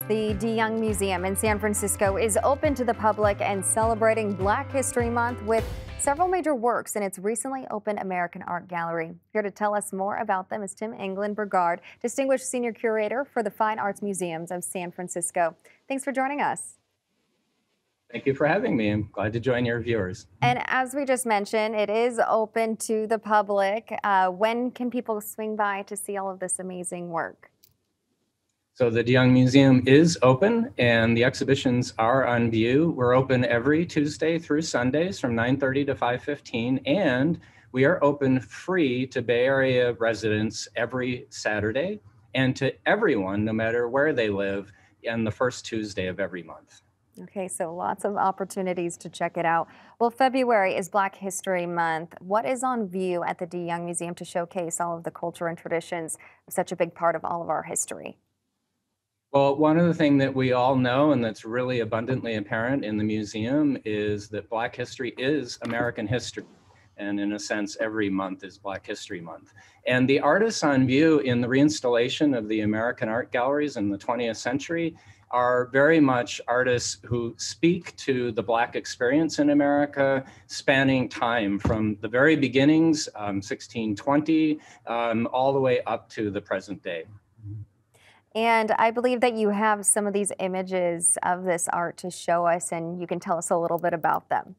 The deYoung Museum in San Francisco is open to the public and celebrating Black History Month with several major works in its recently opened American Art Gallery. Here to tell us more about them is Tim Anglin, Burgard, Distinguished Senior Curator for the Fine Arts Museums of San Francisco. Thanks for joining us. Thank you for having me. I'm glad to join your viewers. And as we just mentioned, it is open to the public. When can people swing by to see all of this amazing work? So the deYoung Museum is open and the exhibitions are on view. We're open every Tuesday through Sundays from 9:30 to 5:15, and we are open free to Bay Area residents every Saturday and to everyone, no matter where they live, on the first Tuesday of every month. Okay, so lots of opportunities to check it out. Well, February is Black History Month. What is on view at the deYoung Museum to showcase all of the culture and traditions of such a big part of all of our history? Well, one of the things that we all know and that's really abundantly apparent in the museum is that Black history is American history. And in a sense, every month is Black History Month. And the artists on view in the reinstallation of the American art galleries in the 20th century are very much artists who speak to the Black experience in America, spanning time from the very beginnings, 1620, all the way up to the present day. And I believe that you have some of these images of this art to show us, and you can tell us a little bit about them.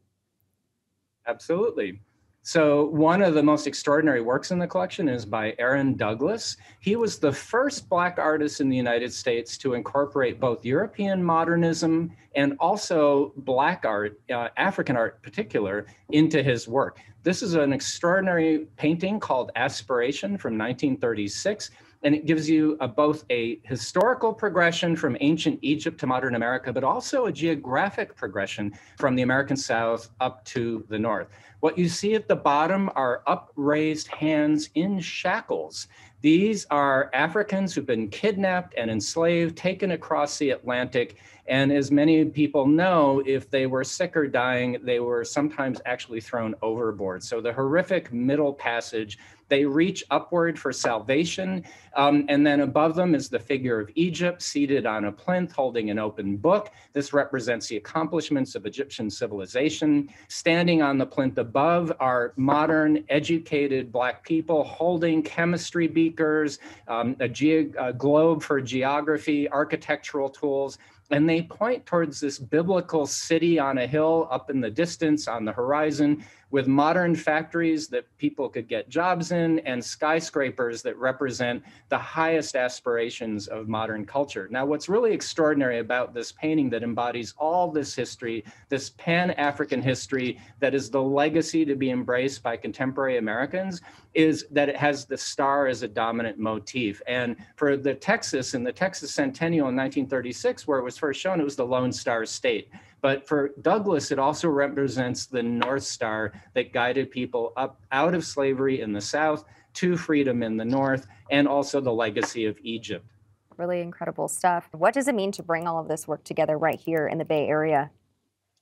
Absolutely. So one of the most extraordinary works in the collection is by Aaron Douglas. He was the first Black artist in the United States to incorporate both European modernism and also Black art, African art in particular, into his work. This is an extraordinary painting called Aspiration from 1936. And it gives you both a historical progression from ancient Egypt to modern America, but also a geographic progression from the American South up to the North. What you see at the bottom are upraised hands in shackles. These are Africans who've been kidnapped and enslaved, taken across the Atlantic. And as many people know, if they were sick or dying, they were sometimes actually thrown overboard. So the horrific middle passage, they reach upward for salvation. And then above them is the figure of Egypt seated on a plinth holding an open book. This represents the accomplishments of Egyptian civilization. Standing on the plinth above are modern, educated Black people holding chemistry beakers, a globe for geography, architectural tools. And they point towards this biblical city on a hill up in the distance on the horizon with modern factories that people could get jobs in and skyscrapers that represent the highest aspirations of modern culture. Now, what's really extraordinary about this painting that embodies all this history, this Pan-African history that is the legacy to be embraced by contemporary Americans, is that it has the star as a dominant motif. And for the Texas, in the Texas Centennial in 1936, where it was first shown, it was the Lone Star State. But for Douglas, it also represents the North Star that guided people up out of slavery in the South to freedom in the North, and also the legacy of Egypt. Really incredible stuff. What does it mean to bring all of this work together right here in the Bay Area?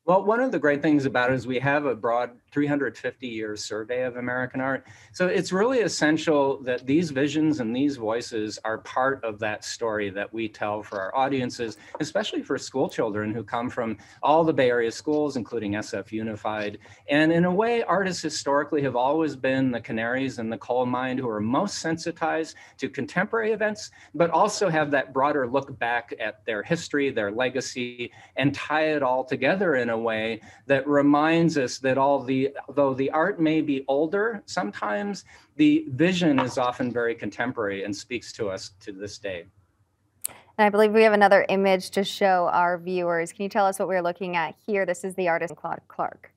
Well, one of the great things about it is we have a broad 350-year survey of American art. So it's really essential that these visions and these voices are part of that story that we tell for our audiences, especially for school children who come from all the Bay Area schools, including SF Unified. And in a way, artists historically have always been the canaries in the coal mine who are most sensitized to contemporary events, but also have that broader look back at their history, their legacy, and tie it all together in a way that reminds us that though the art may be older, sometimes the vision is often very contemporary and speaks to us to this day. And I believe we have another image to show our viewers. Can you tell us what we're looking at here? This is the artist Claude Clark.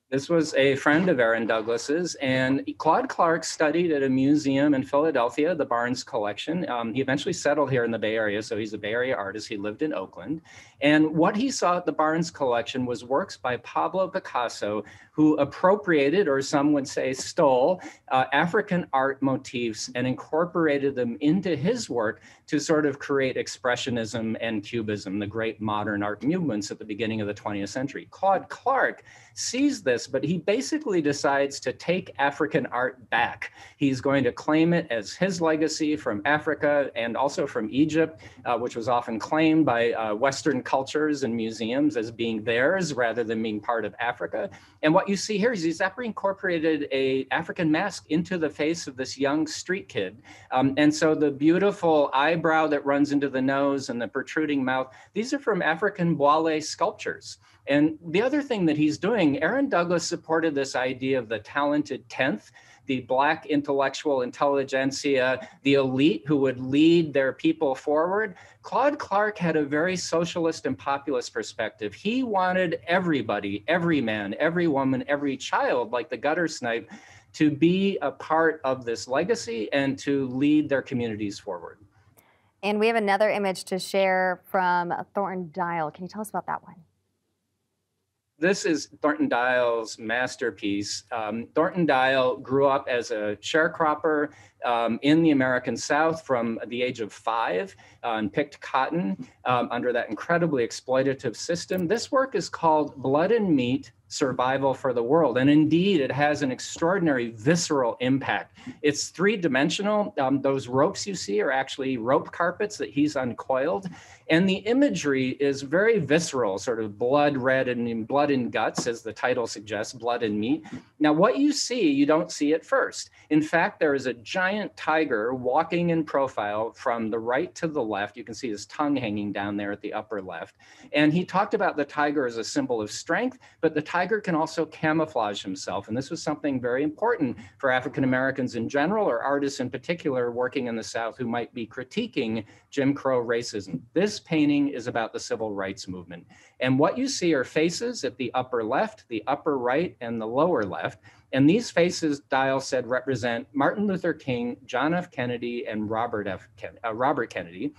This was a friend of Aaron Douglas's, and Claude Clark studied at a museum in Philadelphia, the Barnes Collection. He eventually settled here in the Bay Area, so he's a Bay Area artist. He lived in Oakland. And what he saw at the Barnes Collection was works by Pablo Picasso, who appropriated, or some would say stole, African art motifs and incorporated them into his work to sort of create Expressionism and Cubism, the great modern art movements at the beginning of the 20th century. Claude Clark sees this artist, but he basically decides to take African art back. He's going to claim it as his legacy from Africa and also from Egypt, which was often claimed by Western cultures and museums as being theirs rather than being part of Africa. And what you see here is he's actually incorporated an African mask into the face of this young street kid. And so the beautiful eyebrow that runs into the nose and the protruding mouth, these are from African boile sculptures. And the other thing that he's doing, Aaron Douglas supported this idea of the talented 10th, the Black intellectual intelligentsia, the elite who would lead their people forward. Claude Clark had a very socialist and populist perspective. He wanted everybody, every man, every woman, every child, like the gutter snipe, to be a part of this legacy and to lead their communities forward. And we have another image to share from Barton Dial. Can you tell us about that one? This is Barton Dial's masterpiece. Barton Dial grew up as a sharecropper in the American South from the age of 5 and picked cotton under that incredibly exploitative system. This work is called Blood and Meat: Survival for the World. And indeed, it has an extraordinary visceral impact. It's 3-dimensional. Those ropes you see are actually rope carpets that he's uncoiled. And the imagery is very visceral, sort of blood red and blood and guts, as the title suggests, blood and meat. Now, what you see, you don't see at first. In fact, there is a giant tiger walking in profile from the right to the left. You can see his tongue hanging down there at the upper left. And he talked about the tiger as a symbol of strength, but the tiger can also camouflage himself. And this was something very important for African Americans in general, or artists in particular working in the South who might be critiquing Jim Crow racism. This painting is about the civil rights movement. And what you see are faces at the upper left, the upper right, and the lower left. And these faces, Dial said, represent Martin Luther King, John F. Kennedy, and Robert Kennedy.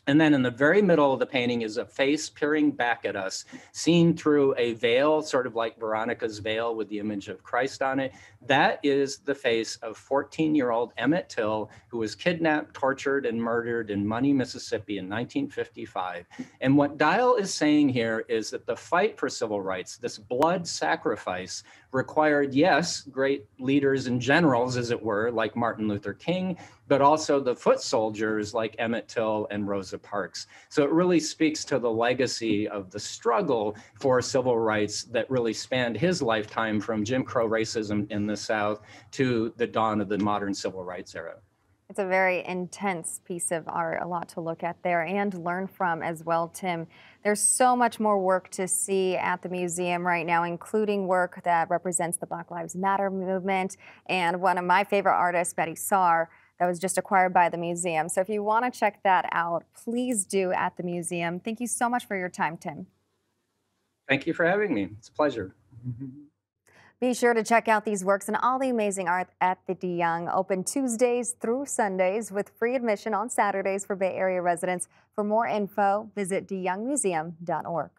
And then in the very middle of the painting is a face peering back at us, seen through a veil, sort of like Veronica's veil with the image of Christ on it. That is the face of 14-year-old Emmett Till, who was kidnapped, tortured, and murdered in Money, Mississippi in 1955. And what Dial is saying here is that the fight for civil rights, this blood sacrifice, required, yes, great leaders and generals, as it were, like Martin Luther King, but also the foot soldiers like Emmett Till and Rosa Parks. So it really speaks to the legacy of the struggle for civil rights that really spanned his lifetime from Jim Crow racism in the South to the dawn of the modern civil rights era. It's a very intense piece of art, a lot to look at there and learn from as well, Tim. There's so much more work to see at the museum right now, including work that represents the Black Lives Matter movement and one of my favorite artists, Betty Saar, that was just acquired by the museum. So if you want to check that out, please do at the museum. Thank you so much for your time, Tim. Thank you for having me. It's a pleasure. Be sure to check out these works and all the amazing art at the deYoung, open Tuesdays through Sundays with free admission on Saturdays for Bay Area residents. For more info, visit deyoungmuseum.org.